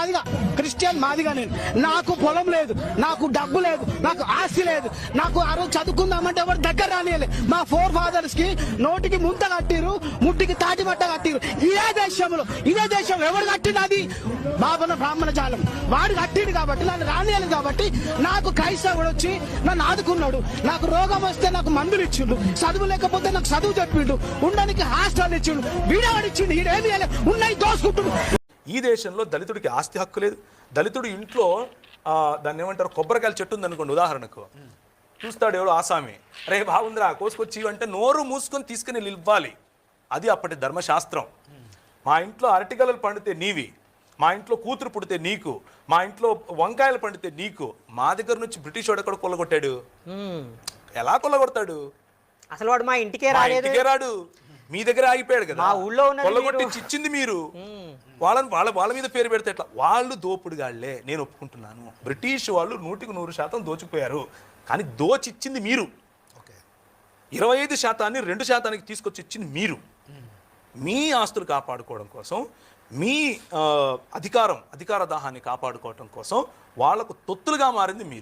Madiga, Christian Madiga. నేను నాకు పొలం లేదు, నాకు డబ్బు లేదు, నాకు ఆస్తి లేదు. నాకు ఆ రోజు చదువుకుందామంటే ఎవరు దగ్గర రానియలే. మా ఫోర్ ఫాదర్స్ కి నోటికి ముంత కట్టిరు, ముట్టికి తాటి బట్ట కట్టిరు. ఇదే దేశం ఎవరు కట్టినది? బాబన బ్రాహ్మణ జాలం వాడు కట్టిండు కాబట్టి, నన్ను రానియాలి కాబట్టి నాకు క్రైస్తవుడు వచ్చి నన్ను ఆదుకున్నాడు. నాకు రోగం వస్తే నాకు మందులు ఇచ్చిండు, చదువు లేకపోతే నాకు చదువు చెప్పిండు, ఉండడానికి హాస్టల్ ఇచ్చిండు, వీడవాడిచ్చిండు. ఈడేమి ఉన్నాయి దోసుకుంటుడు. ఈ దేశంలో దళితుడికి ఆస్తి హక్కు లేదు. దళితుడు ఇంట్లో దాన్ని ఏమంటారు, కొబ్బరికాయల చెట్టు ఉందనుకోండి ఉదాహరణకు, చూస్తాడు ఎవడు ఆసామి, రే బాగుందిరా కోసుకొచ్చి అంటే నోరు మూసుకొని తీసుకుని ఇవ్వాలి. అది అప్పటి ధర్మశాస్త్రం. మా ఇంట్లో అరటికలలు పండితే నీవి, మా ఇంట్లో కూతురు పుడితే నీకు, మా ఇంట్లో వంకాయలు పండితే నీకు. మా దగ్గర నుంచి బ్రిటిష్ వాడు ఎక్కడ కొల్లగొట్టాడు? ఎలా కొల్లగొడతాడు? అసలు వాడు మా ఇంటికే రాడు, మీ దగ్గర ఆగిపోయాడు కదా. కొల్లగొట్టించి ఇచ్చింది మీరు. వాళ్ళ మీద పేరు పెడితే ఎట్లా? వాళ్ళు దోపుడుగాళ్లే, నేను ఒప్పుకుంటున్నాను. బ్రిటిష్ వాళ్ళు 100% దోచుకుపోయారు, కానీ దోచిచ్చింది మీరు. 25% 2% తీసుకొచ్చి ఇచ్చింది మీరు. మీ ఆస్తులు కాపాడుకోవడం కోసం, మీ అధికార దాహాన్ని కాపాడుకోవడం కోసం వాళ్లకు తొత్తులుగా మారింది మీరు.